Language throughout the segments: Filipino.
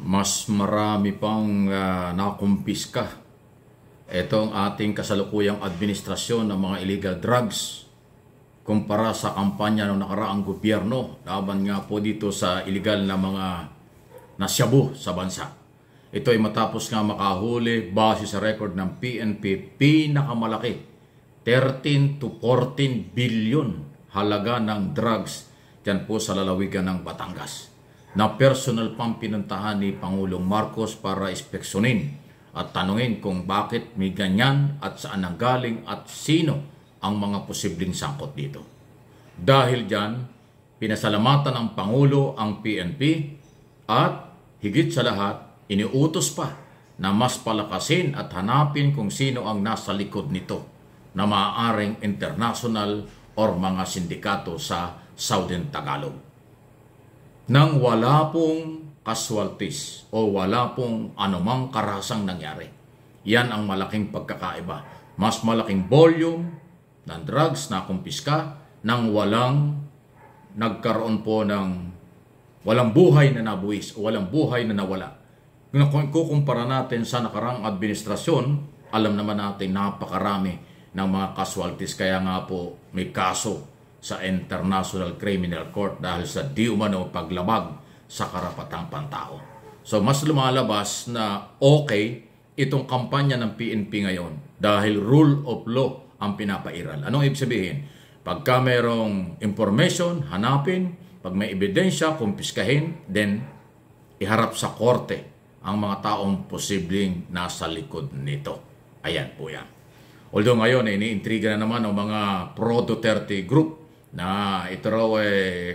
mas marami pang nakumpiska itong ating kasalukuyang administrasyon ng mga illegal drugs kumpara sa kampanya ng nakaraang gobyerno laban nga po dito sa illegal na mga nasyabu sa bansa. Ito ay matapos nga makahuli base sa record ng PNP pinakamalaki 13 to 14 billion halaga ng drugs dyan po sa lalawigan ng Batangas na personal pang pinuntahan ni Pangulong Marcos para inspeksyonin at tanungin kung bakit may ganyan at saan nanggaling at sino ang mga posibleng sangkot dito. Dahil dyan, pinasalamatan ng Pangulo ang PNP at higit sa lahat, iniutos pa na mas palakasin at hanapin kung sino ang nasa likod nito na maaaring international or mga sindikato sa Southern Tagalog. Nang wala pong casualties o wala pong anumang karahasang nangyari. Yan ang malaking pagkakaiba. Mas malaking volume ng drugs na kumpiska nang walang nagkaroon po ng walang buhay na nabuwis o walang buhay na nawala. Kung kukumpara natin sa nakarang administrasyon, alam naman natin napakarami ng mga casualties. Kaya nga po may kaso sa International Criminal Court dahil sa di umano paglabag sa karapatang pantao. So mas lumalabas na okay itong kampanya ng PNP ngayon dahil rule of law ang pinapairal. Anong ibig sabihin? Pagka mayroong information, hanapin. Pag may ebidensya, kumpiskahin. Then, iharap sa korte ang mga taong posibleng nasa likod nito. Ayan po yan. Although ngayon, iniintriga na naman ng mga pro-Duterte group na ito raw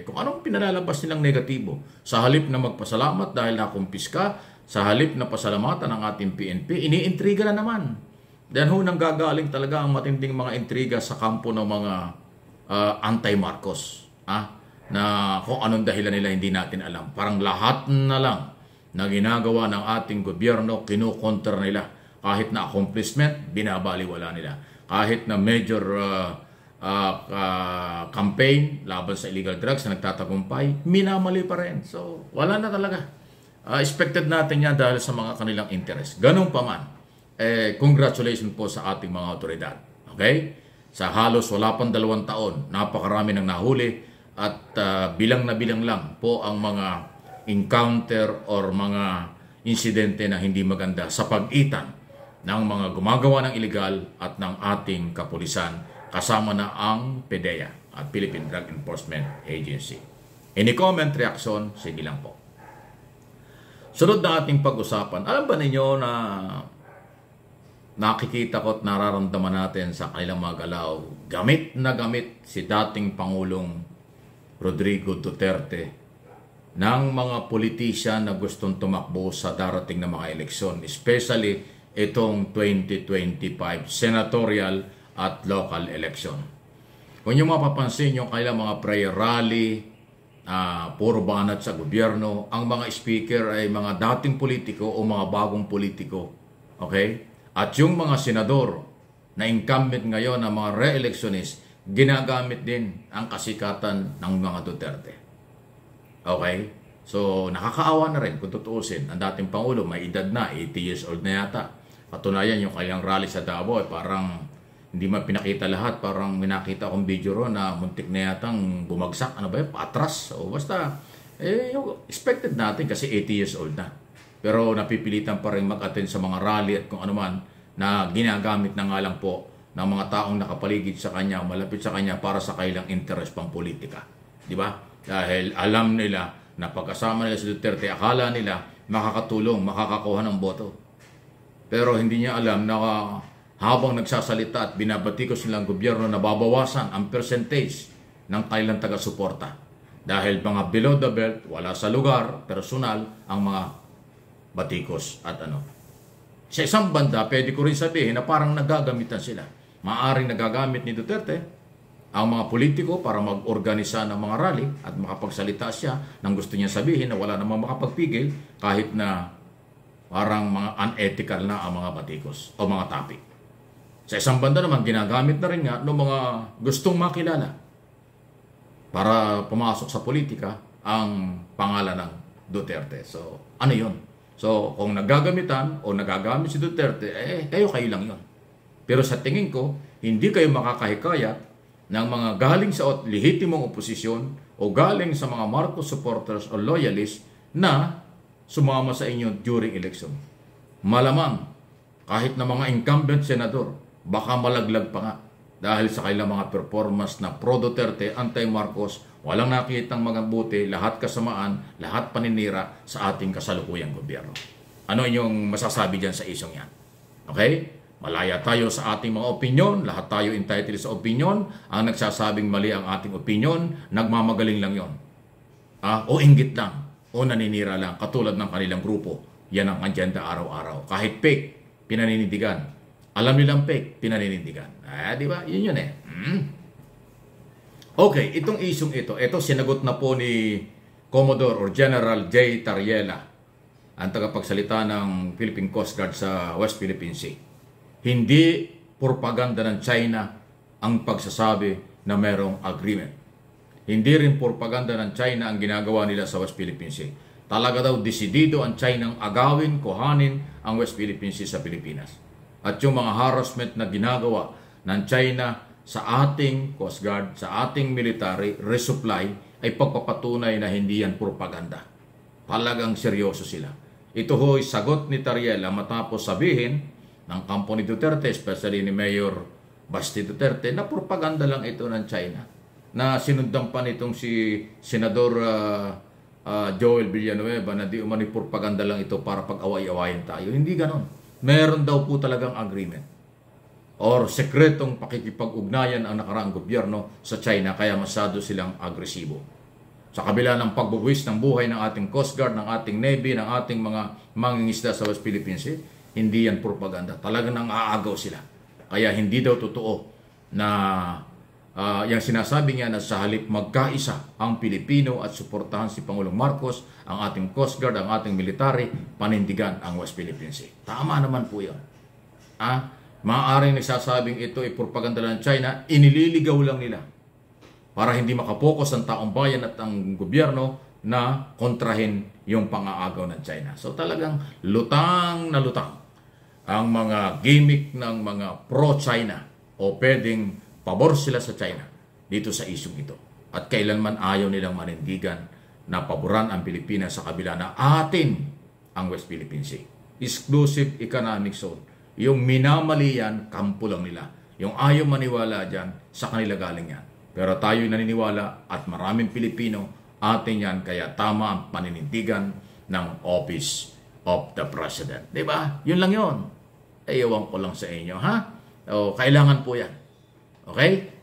kung anong pinalalabas nilang negatibo. Sa halip na magpasalamat dahil nakumpiska, sa halip na pasalamatan ng ating PNP, iniintriga na naman. Dahil nang gagaling talaga ang matinding mga intriga sa kampo ng mga anti-Marcos. Na kung anong dahilan nila hindi natin alam. Parang lahat na lang na ginagawa ng ating gobyerno, kinukontra nila. Kahit na accomplishment, binabaliwala nila. Kahit na major campaign laban sa illegal drugs na nagtatagumpay, minamali pa rin. So, wala na talaga. Expected natin yan dahil sa mga kanilang interest. Ganun pa man, congratulations po sa ating mga otoridad. Okay? Sa halos wala pang 2 taon, napakarami ng nahuli at bilang na bilang lang po ang mga encounter or mga insidente na hindi maganda sa pagitan ng mga gumagawa ng illegal at ng ating kapulisan kasama na ang PDEA at Philippine Drug Enforcement Agency. Any comment, reaction? Sige lang po. Sunod na ating pag-usapan, alam ba ninyo na nakikita ko at nararamdaman natin sa kanilang mga galaw, gamit na gamit si dating Pangulong Rodrigo Duterte ng mga politician na gustong tumakbo sa darating na mga eleksyon, especially itong 2025 senatorial at local election. Kung nyo mapapansin yung kailang mga prayer rally, puro banat sa gobyerno, ang mga speaker ay mga dating politiko o mga bagong politiko. Okay? At yung mga senador na incumbent ngayon ng mga re-electionist, ginagamit din ang kasikatan ng mga Duterte. Okay? So, nakakaawa na rin kung tutuusin. Ang dating Pangulo, may edad na, 80 years old na yata. Patunayan yung kailang rally sa Davao, parang hindi man pinakita lahat, parang minakita akong video ro na muntik na yatang bumagsak. Ano ba yun? Patras. O basta, expected natin kasi 80 years old na. Pero napipilitan pa rin mag-attend sa mga rally at kung ano man na ginagamit na nga lang po ng mga taong nakapaligid sa kanya, malapit sa kanya para sa kailang interest pang politika. Di ba? Dahil alam nila na pagkasama nila si Duterte, akala nila makakatulong, makakakuha ng boto. Pero hindi niya alam na habang nagsasalita at binabatikos nilang gobyerno na babawasan ang percentage ng kailang taga-suporta. Dahil mga below the belt, wala sa lugar, personal, ang mga batikos at ano. Sa isang banda, pwede ko rin sabihin na parang nagagamitan sila. Maaring nagagamit ni Duterte ang mga politiko para mag-organisa ng mga rally at makapagsalita siya ng gusto niya sabihin na wala namang makapagpigil kahit na parang mga unethical na ang mga batikos o mga topic. Sa isang banda naman, ginagamit na rin nga ng mga gustong makilala para pumasok sa politika ang pangalan ng Duterte. So, ano yun? So, kung nagagamitan o nagagamit si Duterte, kayo lang yon. Pero sa tingin ko, hindi kayo makakahikayat ng mga galing sa lehitimong oposisyon o galing sa mga Marcos supporters o loyalists na sumama sa inyo during election. Malamang, kahit na mga incumbent senador, baka malaglag pa nga dahil sa kailang mga performance na pro-Duterte, anti-Marcos, walang nakitang magabuti, lahat kasamaan, lahat paninira sa ating kasalukuyang gobyerno. Ano inyong masasabi dyan sa isyong yan? Okay? Malaya tayo sa ating mga opinyon, lahat tayo entitled sa opinyon. Ang nagsasabing mali ang ating opinyon, nagmamagaling lang yon. O inggit lang, o naninira lang, katulad ng kanilang grupo. Yan ang agenda araw-araw. Kahit fake, pinaninindigan. Alam nilang fake, pinaninindigan. Di ba? Yun eh. Okay, itong isyong ito sinagot na po ni Commodore or General J. Tariela, ang tagapagsalita ng Philippine Coast Guard sa West Philippine Sea. Hindi propaganda ng China ang pagsasabi na merong agreement. Hindi rin propaganda ng China ang ginagawa nila sa West Philippine Sea. Talaga daw desidido ang China ang agawin, kuhanin ang West Philippine Sea sa Pilipinas. At yung mga harassment na ginagawa ng China sa ating Coast Guard, sa ating military resupply ay pagpapatunay na hindi yan propaganda. Talagang seryoso sila. Ito ho'y sagot ni Tariela matapos sabihin ng kampo ni Duterte, especially ni Mayor Basti Duterte, na propaganda lang ito ng China. Na sinundan pa nitong si Senador Joel Villanueva na di umani propaganda lang ito para pag-away-awayan tayo. Hindi ganon. Meron daw po talagang agreement or sekretong pakikipag-ugnayan ang nakaraang gobyerno sa China kaya masyado silang agresibo. Sa kabila ng pagbubuwis ng buhay ng ating Coast Guard, ng ating Navy, ng ating mga mangingisda sa West Philippine Sea, hindi yan propaganda. Talagang nang aagaw sila. Kaya hindi daw totoo na yung sinasabi niya na sa halip magkaisa ang Pilipino at suportahan si Pangulong Marcos, ang ating Coast Guard, ang ating military, panindigan ang West Philippine Sea. Tama naman po yun. Maaaring nagsasabing ito ay propaganda ng China, inililigaw lang nila para hindi makapokus ang taong bayan at ang gobyerno na kontrahin yung pang-aagaw ng China. So talagang lutang na lutang ang mga gimmick ng mga pro-China o pwedeng pabor sila sa China dito sa isyong ito. At kailanman ayaw nilang manindigan na paboran ang Pilipinas sa kabila na atin ang West Philippine Sea. Exclusive economic zone. Yung minamali yan, kampo lang nila. Yung ayaw maniwala dyan, sa kanila galing yan. Pero tayo naniniwala at maraming Pilipino atin yan, kaya tama ang paninindigan ng Office of the President. Diba? Yun lang yun. Ewan ko lang sa inyo, ha? O, kailangan po yan. Okay?